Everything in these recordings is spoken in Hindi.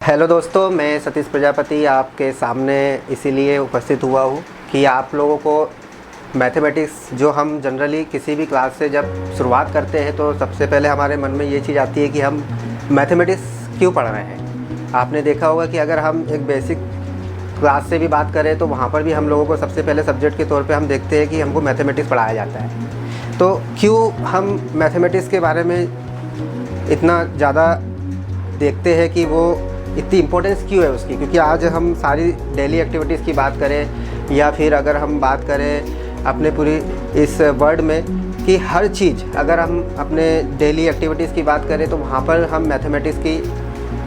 हेलो दोस्तों, मैं सतीश प्रजापति आपके सामने इसीलिए उपस्थित हुआ हूँ कि आप लोगों को मैथमेटिक्स जो हम जनरली किसी भी क्लास से जब शुरुआत करते हैं तो सबसे पहले हमारे मन में ये चीज़ आती है कि हम मैथमेटिक्स क्यों पढ़ रहे हैं। आपने देखा होगा कि अगर हम एक बेसिक क्लास से भी बात करें तो वहाँ पर भी हम लोगों को सबसे पहले सब्जेक्ट के तौर पर हम देखते हैं कि हमको मैथमेटिक्स पढ़ाया जाता है। तो क्यों हम मैथमेटिक्स के बारे में इतना ज़्यादा देखते हैं कि वो इतनी इम्पोर्टेंस क्यों है उसकी, क्योंकि आज हम सारी डेली एक्टिविटीज़ की बात करें या फिर अगर हम बात करें अपने पूरी इस वर्ल्ड में कि हर चीज़ अगर हम अपने डेली एक्टिविटीज़ की बात करें तो वहाँ पर हम मैथमेटिक्स की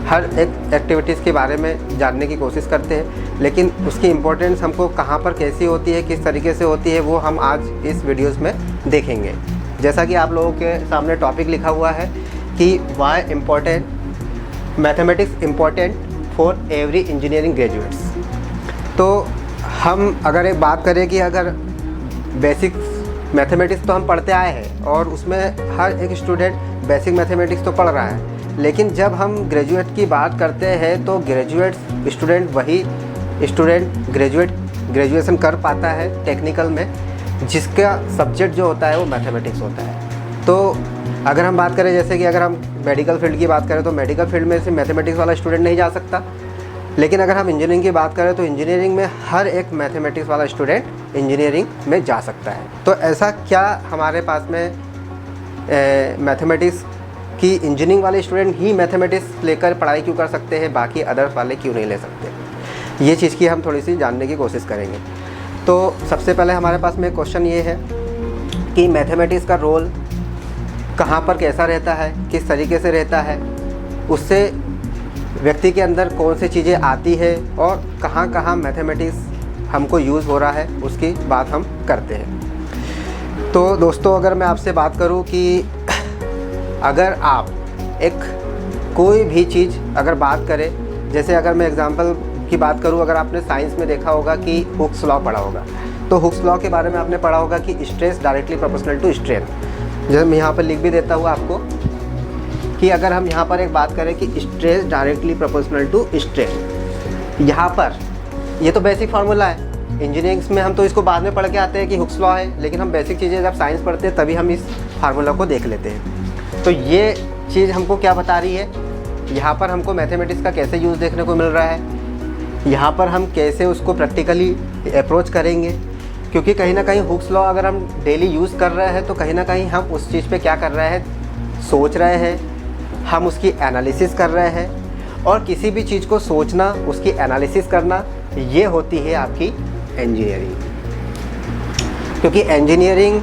हर एक एक्टिविटीज़ के बारे में जानने की कोशिश करते हैं। लेकिन उसकी इम्पोर्टेंस हमको कहाँ पर कैसी होती है, किस तरीके से होती है, वो हम आज इस वीडियोज़ में देखेंगे। जैसा कि आप लोगों के सामने टॉपिक लिखा हुआ है कि why important mathematics important for every engineering graduates. तो हम अगर एक बात करें कि अगर बेसिक मैथमेटिक्स तो हम पढ़ते आए हैं और उसमें हर एक स्टूडेंट बेसिक मैथमेटिक्स तो पढ़ रहा है, लेकिन जब हम ग्रेजुएट की बात करते हैं तो ग्रेजुएट स्टूडेंट वही स्टूडेंट ग्रेजुएशन कर पाता है टेक्निकल में जिसका सब्जेक्ट जो होता है वो मैथमेटिक्स होता है। तो अगर हम बात करें जैसे कि अगर हम मेडिकल फील्ड की बात करें तो मेडिकल फील्ड में से मैथमेटिक्स वाला स्टूडेंट नहीं जा सकता, लेकिन अगर हम इंजीनियरिंग की बात करें तो इंजीनियरिंग में हर एक मैथमेटिक्स वाला स्टूडेंट इंजीनियरिंग में जा सकता है। तो ऐसा क्या हमारे पास में मैथमेटिक्स की इंजीनियरिंग वाले स्टूडेंट ही मैथमेटिक्स लेकर पढ़ाई क्यों कर सकते हैं, बाकी अदर्स वाले क्यों नहीं ले सकते, ये चीज़ की हम थोड़ी सी जानने की कोशिश करेंगे। तो सबसे पहले हमारे पास में क्वेश्चन ये है कि मैथमेटिक्स का रोल कहाँ पर कैसा रहता है, किस तरीके से रहता है, उससे व्यक्ति के अंदर कौन सी चीज़ें आती है और कहाँ कहाँ मैथमेटिक्स हमको यूज़ हो रहा है, उसकी बात हम करते हैं। तो दोस्तों, अगर मैं आपसे बात करूँ कि अगर आप एक कोई भी चीज़ अगर बात करें, जैसे अगर मैं एग्ज़ाम्पल की बात करूँ, अगर आपने साइंस में देखा होगा कि हुक्स लॉ पढ़ा होगा, तो हुक्स लॉ के बारे में आपने पढ़ा होगा कि stress directly proportional to strain. जैसे मैं यहाँ पर लिख भी देता हूँ आपको कि अगर हम यहाँ पर एक बात करें कि stress directly proportional to strain, यहाँ पर ये तो बेसिक फार्मूला है। इंजीनियरिंग्स में हम तो इसको बाद में पढ़ के आते हैं कि हुक्स लॉ है, लेकिन हम बेसिक चीज़ें जब साइंस पढ़ते हैं तभी हम इस फार्मूला को देख लेते हैं। तो ये चीज़ हमको क्या बता रही है, यहाँ पर हमको मैथमेटिक्स का कैसे यूज़ देखने को मिल रहा है, यहाँ पर हम कैसे उसको प्रैक्टिकली अप्रोच करेंगे, क्योंकि कहीं ना कहीं हुक्स लॉ अगर हम डेली यूज़ कर रहे हैं तो कहीं ना कहीं हम उस चीज़ पे क्या कर रहे हैं, सोच रहे हैं, हम उसकी एनालिसिस कर रहे हैं। और किसी भी चीज़ को सोचना, उसकी एनालिसिस करना, ये होती है आपकी इंजीनियरिंग। क्योंकि इंजीनियरिंग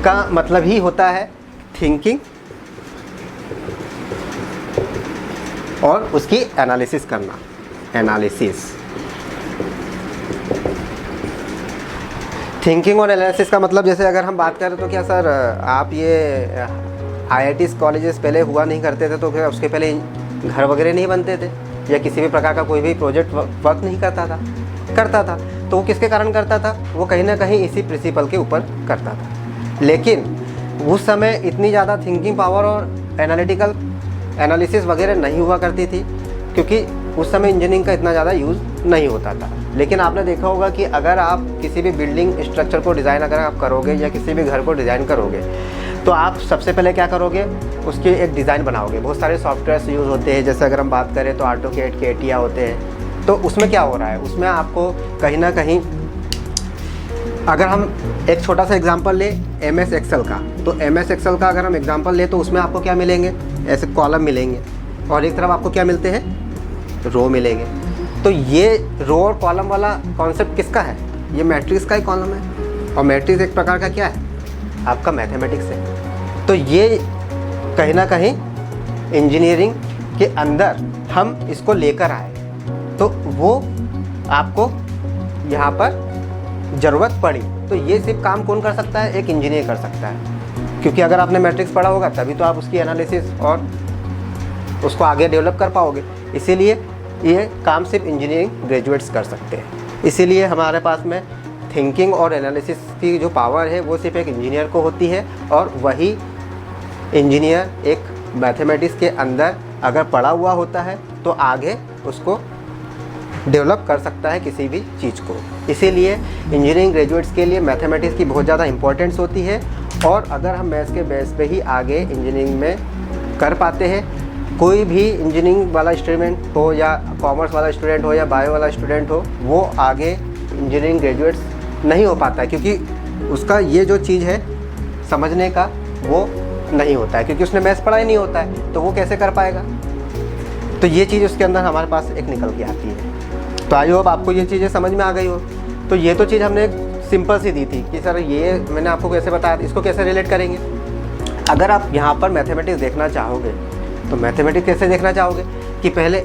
का मतलब ही होता है थिंकिंग और उसकी एनालिसिस करना। एनालिसिस, थिंकिंग और एनालिसिस का मतलब, जैसे अगर हम बात करें तो क्या सर आप ये आईआईटीज़ कॉलेजेस पहले हुआ नहीं करते थे तो क्या उसके पहले घर वगैरह नहीं बनते थे या किसी भी प्रकार का कोई भी प्रोजेक्ट वर्क नहीं करता था, तो वो किसके कारण करता था, वो कहीं ना कहीं इसी प्रिंसिपल के ऊपर करता था। लेकिन उस समय इतनी ज़्यादा थिंकिंग पावर और एनालिटिकल एनालिसिस वगैरह नहीं हुआ करती थी, क्योंकि उस समय इंजीनियरिंग का इतना ज़्यादा यूज़ नहीं होता था। लेकिन आपने देखा होगा कि अगर आप किसी भी बिल्डिंग स्ट्रक्चर को डिज़ाइन अगर आप करोगे या किसी भी घर को डिज़ाइन करोगे तो आप सबसे पहले क्या करोगे, उसकी एक डिज़ाइन बनाओगे। बहुत सारे सॉफ्टवेयर्स यूज़ होते हैं, जैसे अगर हम बात करें तो ऑटोकैड, कैटिया होते हैं। तो उसमें क्या हो रहा है, उसमें आपको कहीं ना कहीं, अगर हम एक छोटा सा एग्जांपल लें एमएस एक्सेल का, तो एमएस एक्सेल का अगर हम एग्जांपल लें तो उसमें आपको क्या मिलेंगे, ऐसे कॉलम मिलेंगे और एक तरफ आपको क्या मिलते हैं, रो मिलेंगे। तो ये रो और कॉलम वाला कॉन्सेप्ट किसका है, ये मैट्रिक्स का ही कॉलम है, और मैट्रिक्स एक प्रकार का क्या है, आपका मैथमेटिक्स है। तो ये कहीं ना कहीं इंजीनियरिंग के अंदर हम इसको लेकर आए, तो वो आपको यहाँ पर ज़रूरत पड़ी। तो ये सिर्फ काम कौन कर सकता है, एक इंजीनियर कर सकता है, क्योंकि अगर आपने मैट्रिक्स पढ़ा होगा तभी तो आप उसकी एनालिसिस और उसको आगे डेवलप कर पाओगे। इसीलिए ये काम सिर्फ इंजीनियरिंग ग्रेजुएट्स कर सकते हैं। इसीलिए हमारे पास में थिंकिंग और एनालिसिस की जो पावर है वो सिर्फ एक इंजीनियर को होती है, और वही इंजीनियर एक मैथमेटिक्स के अंदर अगर पढ़ा हुआ होता है तो आगे उसको डेवलप कर सकता है किसी भी चीज़ को। इसीलिए इंजीनियरिंग ग्रेजुएट्स के लिए मैथमेटिक्स की बहुत ज़्यादा इंपॉर्टेंस होती है, और अगर हम मैथ्स के बेस पे ही आगे इंजीनियरिंग में कर पाते हैं, कोई भी इंजीनियरिंग वाला स्टूडेंट हो या कॉमर्स वाला स्टूडेंट हो या बायो वाला स्टूडेंट हो, वो आगे इंजीनियरिंग ग्रेजुएट्स नहीं हो पाता है, क्योंकि उसका ये जो चीज़ है समझने का वो नहीं होता है, क्योंकि उसने मैथ्स पढ़ा ही नहीं होता है, तो वो कैसे कर पाएगा। तो ये चीज़ उसके अंदर हमारे पास एक निकल के आती है। तो आई होप आपको ये चीज़ें समझ में आ गई हो। तो ये तो चीज़ हमने सिंपल सी दी थी कि सर ये मैंने आपको कैसे बताया, इसको कैसे रिलेट करेंगे। अगर आप यहाँ पर मैथमेटिक्स देखना चाहोगे तो मैथमेटिक्स कैसे देखना चाहोगे कि पहले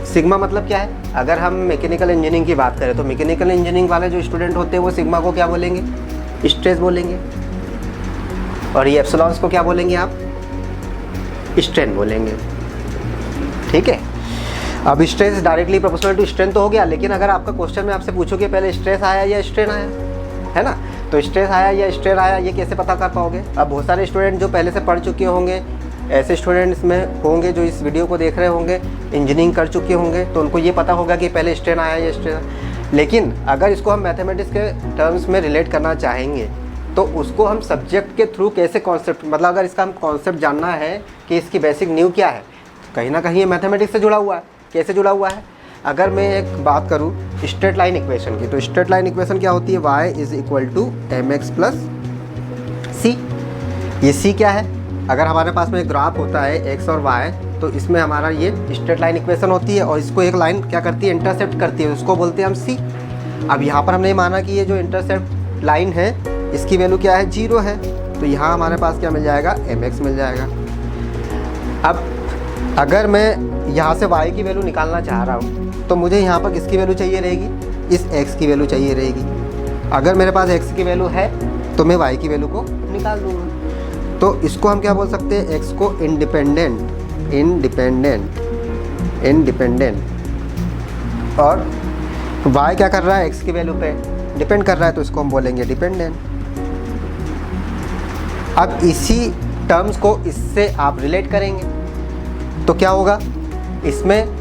सिग्मा मतलब क्या है। अगर हम मैकेनिकल इंजीनियरिंग की बात करें तो मैकेनिकल इंजीनियरिंग वाले जो स्टूडेंट होते हैं वो सिग्मा को क्या बोलेंगे, स्ट्रेस बोलेंगे, और ये एप्सिलॉन्स को क्या बोलेंगे आप, स्ट्रेन बोलेंगे। ठीक है, अब stress directly proportional to strain तो हो गया, लेकिन अगर आपका क्वेश्चन में आपसे पूछो कि पहले स्ट्रेस आया या स्ट्रेन आया, है ना, तो स्ट्रेस आया या स्ट्रेन आया ये कैसे पता कर पाओगे। अब बहुत सारे स्टूडेंट जो पहले से पढ़ चुके होंगे, ऐसे स्टूडेंट्स में होंगे जो इस वीडियो को देख रहे होंगे, इंजीनियरिंग कर चुके होंगे, तो उनको ये पता होगा कि पहले स्ट्रेन आया या स्ट्रेन आया। लेकिन अगर इसको हम मैथमेटिक्स के टर्म्स में रिलेट करना चाहेंगे तो उसको हम सब्जेक्ट के थ्रू कैसे कॉन्सेप्ट, मतलब अगर इसका हम कॉन्सेप्ट जानना है कि इसकी बेसिक नींव क्या है, तो कहीं ना कहीं ये मैथमेटिक्स से जुड़ा हुआ है। कैसे जुड़ा हुआ है, अगर मैं एक बात करूँ स्ट्रेट लाइन इक्वेशन की, तो स्ट्रेट लाइन इक्वेशन क्या होती है, y is equal to mx plus C. ये c क्या है, अगर हमारे पास में एक ग्राफ होता है x और y, तो इसमें हमारा ये स्ट्रेट लाइन इक्वेशन होती है, और इसको एक लाइन क्या करती है, इंटरसेप्ट करती है, उसको बोलते हैं हम c। अब यहाँ पर हमने माना कि ये जो इंटरसेप्ट लाइन है इसकी वैल्यू क्या है, 0 है, तो यहाँ हमारे पास क्या मिल जाएगा, mx मिल जाएगा। अब अगर मैं यहाँ से y की वैल्यू निकालना चाह रहा हूँ तो मुझे यहाँ पर किसकी वैल्यू चाहिए रहेगी, इस x की वैल्यू चाहिए रहेगी। अगर मेरे पास x की वैल्यू है तो मैं y की वैल्यू को निकाल दूँगा। तो इसको हम क्या बोल सकते हैं, x को इंडिपेंडेंट, और y क्या कर रहा है, x की वैल्यू पे डिपेंड कर रहा है, तो इसको हम बोलेंगे डिपेंडेंट। अब इसी टर्म्स को इससे आप रिलेट करेंगे तो क्या होगा, इसमें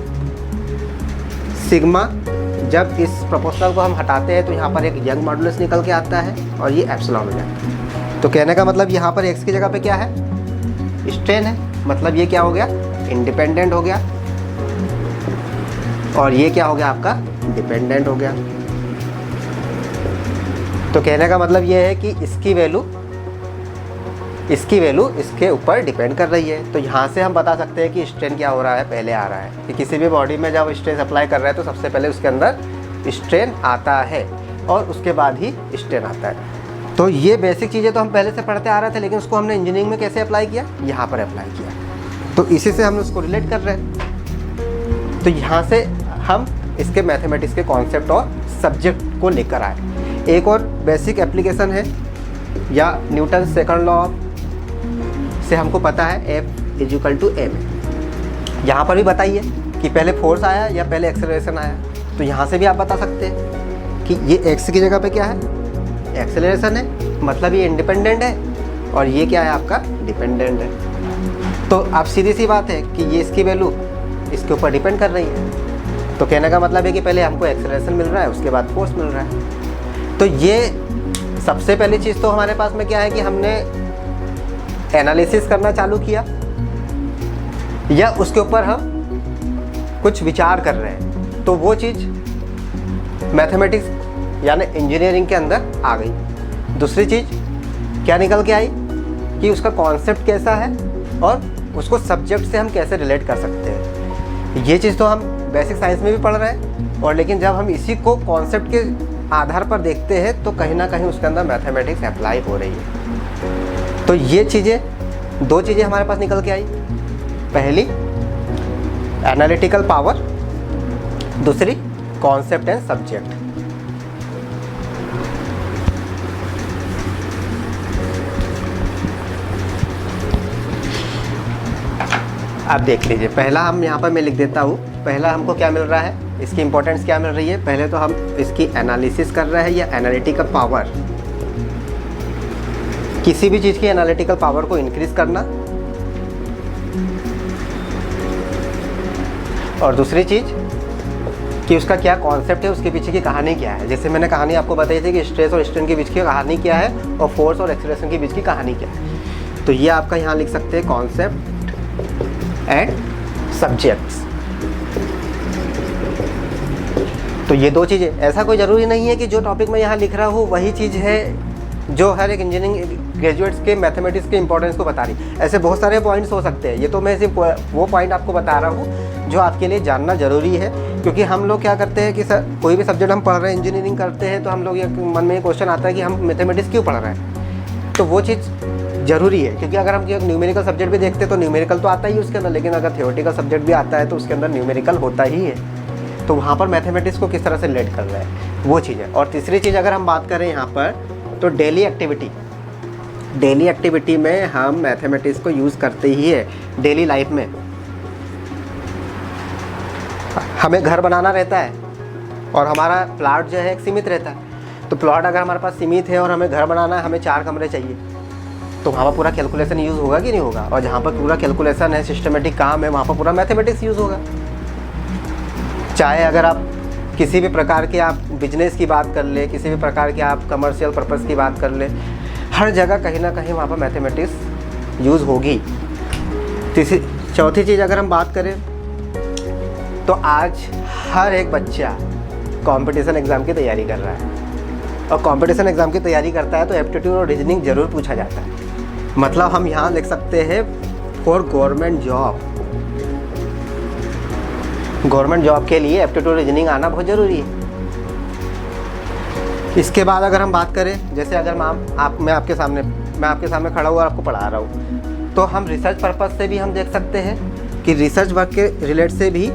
सिग्मा, जब इस प्रोपोर्शनल को हम हटाते हैं तो यहाँ पर एक यंग मॉडुलस निकल के आता है और ये एप्सिलॉन हो जाता है। तो कहने का मतलब यहाँ पर x की जगह पे क्या है, स्ट्रेन है, मतलब ये क्या हो गया, इंडिपेंडेंट हो गया, और ये क्या हो गया आपका, डिपेंडेंट हो गया। तो कहने का मतलब ये है कि इसकी वैल्यू इसके ऊपर डिपेंड कर रही है। तो यहाँ से हम बता सकते हैं कि स्ट्रेन क्या हो रहा है, पहले आ रहा है कि किसी भी बॉडी में जब स्ट्रेस अप्लाई कर रहा है तो सबसे पहले उसके अंदर स्ट्रेन आता है और उसके बाद ही स्ट्रेन आता है। तो ये बेसिक चीज़ें तो हम पहले से पढ़ते आ रहे थे, लेकिन उसको हमने इंजीनियरिंग में कैसे अप्लाई किया, यहाँ पर अप्लाई किया, तो इसी से हम उसको रिलेट कर रहे हैं। तो यहाँ से हम इसके मैथमेटिक्स के कॉन्सेप्ट और सब्जेक्ट को लेकर आए। एक और बेसिक एप्लीकेशन है, या न्यूटन सेकंड लॉ से हमको पता है F इक्वल टू m। यहाँ पर भी बताइए कि पहले फोर्स आया या पहले एक्सेलरेशन आया, तो यहाँ से भी आप बता सकते हैं कि ये x की जगह पे क्या है, एक्सेलरेशन है, मतलब ये इंडिपेंडेंट है, और ये क्या है आपका, डिपेंडेंट है। तो अब सीधी सी बात है कि ये इसकी वैल्यू इसके ऊपर डिपेंड कर रही है। तो कहने का मतलब है कि पहले हमको एक्सेलरेशन मिल रहा है, उसके बाद फोर्स मिल रहा है। तो ये सबसे पहली चीज़ तो हमारे पास में क्या है कि हमने एनालिसिस करना चालू किया, या उसके ऊपर हम कुछ विचार कर रहे हैं, तो वो चीज़ मैथमेटिक्स यानी इंजीनियरिंग के अंदर आ गई। दूसरी चीज़ क्या निकल के आई कि उसका कॉन्सेप्ट कैसा है और उसको सब्जेक्ट से हम कैसे रिलेट कर सकते हैं। ये चीज़ तो हम बेसिक साइंस में भी पढ़ रहे हैं, और लेकिन जब हम इसी को कॉन्सेप्ट के आधार पर देखते हैं तो कहीं ना कहीं उसके अंदर मैथमेटिक्स अप्लाई हो रही है। तो ये चीज़ें, दो चीज़ें हमारे पास निकल के आई, पहली एनालिटिकल पावर, दूसरी कॉन्सेप्ट एंड सब्जेक्ट। आप देख लीजिए, पहला हम यहाँ पर मैं लिख देता हूँ, पहला हमको क्या मिल रहा है, इसकी इंपॉर्टेंस क्या मिल रही है। पहले तो हम इसकी एनालिसिस कर रहे हैं, या एनालिटिकल पावर, किसी भी चीज़ की एनालिटिकल पावर को इंक्रीज करना, और दूसरी चीज़ कि उसका क्या कॉन्सेप्ट है, उसके पीछे की कहानी क्या है। जैसे मैंने कहानी आपको बताई थी कि स्ट्रेस और स्ट्रेन के बीच की कहानी क्या है और फोर्स और एक्सेलरेशन के बीच की कहानी क्या है। तो ये आपका यहाँ लिख सकते हैं कॉन्सेप्ट एंड सब्जेक्ट्स। तो ये दो चीज़ें, ऐसा कोई ज़रूरी नहीं है कि जो टॉपिक मैं यहाँ लिख रहा हूँ वही चीज़ है जो हर एक इंजीनियरिंग ग्रेजुएट्स के मैथमेटिक्स के इंपॉर्टेंस को बता रही। ऐसे बहुत सारे पॉइंट्स हो सकते हैं, ये तो मैं सिर्फ वो पॉइंट आपको बता रहा हूँ जो आपके लिए जानना ज़रूरी है। क्योंकि हम लोग क्या करते हैं कि सर कोई भी सब्जेक्ट हम पढ़ रहे हैं, इंजीनियरिंग करते हैं, तो हम लोग ये मन में ये क्वेश्चन आता है कि हम मैथमेटिक्स क्यों पढ़ रहे हैं। तो वो चीज़ ज़रूरी है, क्योंकि अगर हम न्यूमेरिकल सब्जेक्ट भी देखते हैं तो न्यूमेरिकल तो आता ही है उसके अंदर, लेकिन अगर थ्योरेटिकल सब्जेक्ट भी आता है तो उसके अंदर न्यूमेरिकल होता ही है। तो वहाँ पर मैथमेटिक्स को किस तरह से रिलेट कर रहा है वो चीज़ है। और तीसरी चीज़ अगर हम बात करें यहाँ पर, तो डेली एक्टिविटी में हम मैथमेटिक्स को यूज़ करते ही है। डेली लाइफ में हमें घर बनाना रहता है और हमारा प्लॉट जो है एक सीमित रहता है। तो प्लॉट अगर हमारे पास सीमित है और हमें घर बनाना है, हमें 4 कमरे चाहिए, तो वहाँ पर पूरा कैलकुलेशन यूज़ होगा कि नहीं होगा। और जहाँ पर पूरा कैलकुलेशन है, सिस्टमेटिक काम है, वहाँ पर पूरा मैथमेटिक्स यूज़ होगा। चाहे अगर आप किसी भी प्रकार के आप बिजनेस की बात कर ले, किसी भी प्रकार के आप कमर्शियल पर्पस की बात कर ले, हर जगह कहीं ना कहीं वहाँ पर मैथमेटिक्स यूज़ होगी। चौथी चीज़ अगर हम बात करें तो आज हर एक बच्चा कंपटीशन एग्ज़ाम की तैयारी कर रहा है, और कंपटीशन एग्ज़ाम की तैयारी करता है तो एप्टीट्यूड और रीजनिंग ज़रूर पूछा जाता है। मतलब हम यहाँ लिख सकते हैं फॉर गवर्नमेंट जॉब के लिए एप्टीट्यूड रीजनिंग आना बहुत ज़रूरी है। इसके बाद अगर हम बात करें, जैसे अगर मैं आपके सामने खड़ा हुआ और आपको पढ़ा रहा हूँ, तो हम रिसर्च पर्पस से भी हम देख सकते हैं कि रिसर्च वर्क के रिलेट से भी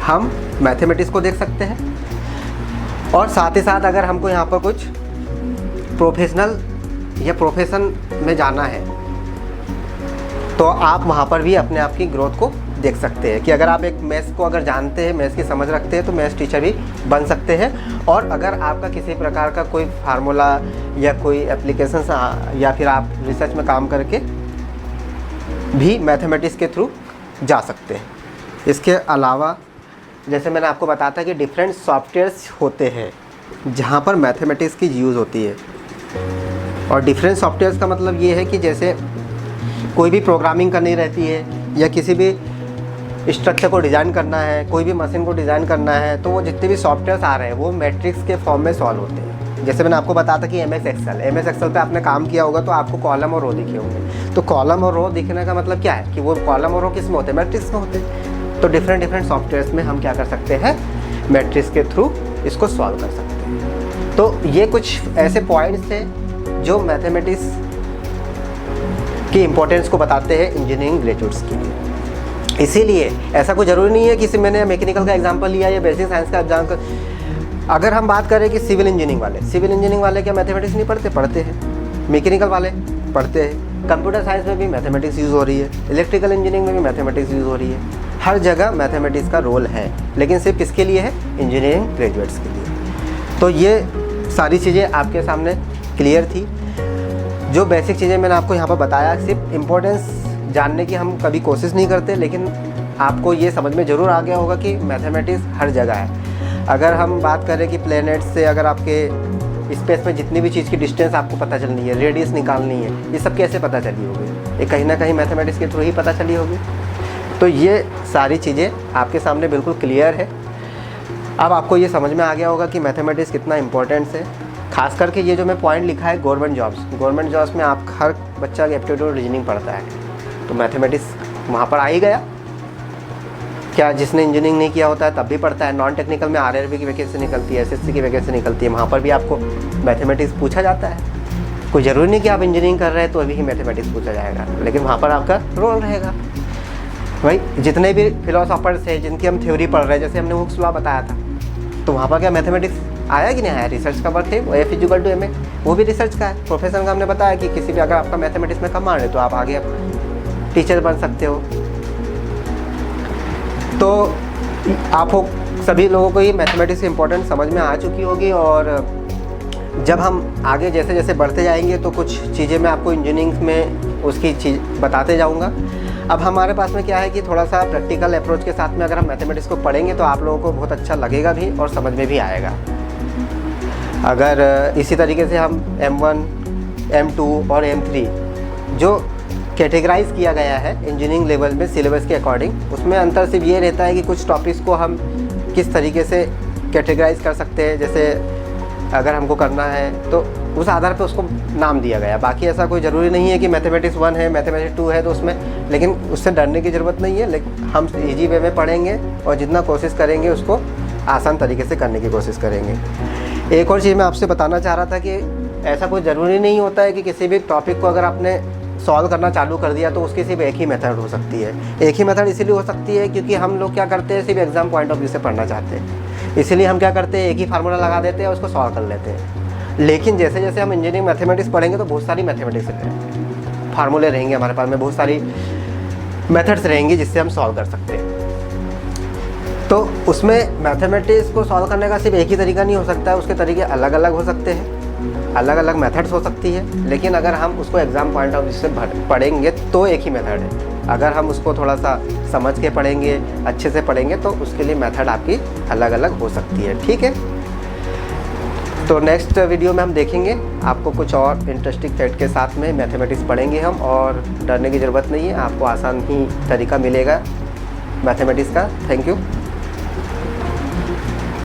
हम मैथमेटिक्स को देख सकते हैं। और साथ ही साथ अगर हमको यहाँ पर कुछ प्रोफेशनल या प्रोफेशन में जाना है तो आप वहाँ पर भी अपने आप की ग्रोथ को देख सकते हैं कि अगर आप एक मैथ्स को अगर जानते हैं, मैथ्स की समझ रखते हैं, तो मैथ्स टीचर भी बन सकते हैं। और अगर आपका किसी प्रकार का कोई फार्मूला या कोई एप्लीकेशन या फिर आप रिसर्च में काम करके भी मैथमेटिक्स के थ्रू जा सकते हैं। इसके अलावा जैसे मैंने आपको बताया था कि डिफरेंट सॉफ्टवेयर्स होते हैं जहाँ पर मैथमेटिक्स की यूज़ होती है। और डिफरेंट सॉफ्टवेयर्स का मतलब ये है कि जैसे कोई भी प्रोग्रामिंग करनी रहती है या किसी भी स्ट्रक्चर को डिज़ाइन करना है, कोई भी मशीन को डिज़ाइन करना है, तो वो जितने भी सॉफ्टवेयर्स आ रहे हैं वो मैट्रिक्स के फॉर्म में सॉल्व होते हैं। जैसे मैंने आपको बताया था कि एम एस एक्सेल पे आपने काम किया होगा तो आपको कॉलम और रो दिखे होंगे। तो कॉलम और रो दिखने का मतलब क्या है कि वो कॉलम और रो किस में होते हैं, मैट्रिक्स में होते हैं। तो डिफरेंट सॉफ्टवेयर्स में हम क्या कर सकते हैं, मैट्रिक्स के थ्रू इसको सॉल्व कर सकते हैं। तो ये कुछ ऐसे पॉइंट्स हैं जो मैथमेटिक्स की इम्पोर्टेंस को बताते हैं इंजीनियरिंग ग्रेजुएट्स के लिए। इसीलिए ऐसा कोई ज़रूरी नहीं है कि सिर्फ मैंने मैकेनिकल का एग्जांपल लिया या बेसिक साइंस का एग्जाम्पल। अगर हम बात करें कि सिविल इंजीनियरिंग वाले क्या मैथमेटिक्स नहीं पढ़ते हैं, मैकेनिकल वाले पढ़ते हैं, कंप्यूटर साइंस में भी मैथमेटिक्स यूज़ हो रही है, इलेक्ट्रिकल इंजीनियरिंग में भी मैथमेटिक्स यूज़ हो रही है। हर जगह मैथमेटिक्स का रोल है, लेकिन सिर्फ किसके लिए है, इंजीनियरिंग ग्रेजुएट्स के लिए। तो ये सारी चीज़ें आपके सामने क्लियर थी। जो बेसिक चीज़ें मैंने आपको यहाँ पर बताया, सिर्फ इम्पोर्टेंस जानने की हम कभी कोशिश नहीं करते, लेकिन आपको ये समझ में ज़रूर आ गया होगा कि मैथमेटिक्स हर जगह है। अगर हम बात करें कि प्लैनेट से अगर आपके स्पेस में जितनी भी चीज़ की डिस्टेंस आपको पता चलनी है, रेडियस निकालनी है, ये सब कैसे पता चली होगी, ये कहीं ना कहीं मैथमेटिक्स के थ्रू ही पता चली होगी। तो ये सारी चीज़ें आपके सामने बिल्कुल क्लियर है। अब आपको ये समझ में आ गया होगा कि मैथमेटिक्स कितना इंपॉर्टेंट है। खास करके ये जो मैं पॉइंट लिखा है गवर्नमेंट जॉब्स में आप हर बच्चा एप्टीट्यूड रीजनिंग पढ़ता है, तो मैथमेटिक्स वहाँ पर आ ही गया। क्या जिसने इंजीनियरिंग नहीं किया होता है तब भी पढ़ता है। नॉन टेक्निकल में आरआरबी की वैकेंसी निकलती है, एसएससी की वैकेंसी निकलती है, वहाँ पर भी आपको मैथमेटिक्स पूछा जाता है। कोई ज़रूरी नहीं कि आप इंजीनियरिंग कर रहे हैं तो अभी ही मैथमेटिक्स पूछा जाएगा, लेकिन वहाँ पर आपका रोल रहेगा। भाई जितने भी फिलोसॉफर्स हैं जिनकी हम थ्योरी पढ़ रहे हैं, जैसे हमने हुक्स लॉ बताया था, तो वहाँ पर क्या मैथमेटिक्स आया कि नहीं आया, रिसर्च का वर्क है, वो F=ma, वो भी रिसर्च का है। प्रोफेशन का हमने बताया कि किसी भी अगर आपका मैथमेटिक्स में कम मार्क्स है तो आप आगे टीचर बन सकते हो। तो आप सभी लोगों को ये मैथमेटिक्स की इम्पोर्टेंस समझ में आ चुकी होगी। और जब हम आगे जैसे जैसे बढ़ते जाएंगे तो कुछ चीज़ें मैं आपको इंजीनियरिंग में उसकी चीज़ बताते जाऊंगा। अब हमारे पास में क्या है कि थोड़ा सा प्रैक्टिकल अप्रोच के साथ में अगर हम मैथमेटिक्स को पढ़ेंगे तो आप लोगों को बहुत अच्छा लगेगा भी और समझ में भी आएगा। अगर इसी तरीके से हम M1, M2 और M3 जो कैटेगराइज किया गया है इंजीनियरिंग लेवल में सिलेबस के अकॉर्डिंग, उसमें अंतर सिर्फ ये रहता है कि कुछ टॉपिक्स को हम किस तरीके से कैटेगराइज कर सकते हैं। जैसे अगर हमको करना है तो उस आधार पे उसको नाम दिया गया। बाकी ऐसा कोई ज़रूरी नहीं है कि मैथमेटिक्स 1 है, मैथमेटिक्स 2 है तो उसमें, लेकिन उससे डरने की ज़रूरत नहीं है। लेकिन हम ईजी वे में पढ़ेंगे और जितना कोशिश करेंगे उसको आसान तरीके से करने की कोशिश करेंगे। एक और चीज़ मैं आपसे बताना चाह रहा था कि ऐसा कोई ज़रूरी नहीं होता है कि किसी भी टॉपिक को अगर आपने सॉल्व करना चालू कर दिया तो उसकी सिर्फ एक ही मेथड हो सकती है। एक ही मेथड इसीलिए हो सकती है क्योंकि हम लोग क्या करते हैं, सिर्फ एग्जाम पॉइंट ऑफ व्यू से पढ़ना चाहते हैं, इसीलिए हम क्या करते हैं, एक ही फार्मूला लगा देते हैं और उसको सॉल्व कर लेते हैं। लेकिन जैसे जैसे हम इंजीनियरिंग मैथमेटिक्स पढ़ेंगे तो बहुत सारी मैथमेटिक्स फार्मूले रहेंगे हमारे पास में, बहुत सारी मेथड्स रहेंगी जिससे हम सॉल्व कर सकते हैं। तो उसमें मैथमेटिक्स को सॉल्व करने का सिर्फ एक ही तरीका नहीं हो सकता है, उसके तरीके अलग अलग हो सकते हैं, अलग अलग मेथड्स हो सकती है। लेकिन अगर हम उसको एग्ज़ाम पॉइंट ऑफ व्यू से पढ़ेंगे तो एक ही मेथड है। अगर हम उसको थोड़ा सा समझ के पढ़ेंगे, अच्छे से पढ़ेंगे तो उसके लिए मेथड आपकी अलग अलग हो सकती है। ठीक है, तो नेक्स्ट वीडियो में हम देखेंगे, आपको कुछ और इंटरेस्टिंग फैक्ट के साथ में मैथमेटिक्स पढ़ेंगे हम, और डरने की ज़रूरत नहीं है, आपको आसान ही तरीका मिलेगा मैथमेटिक्स का। Thank you.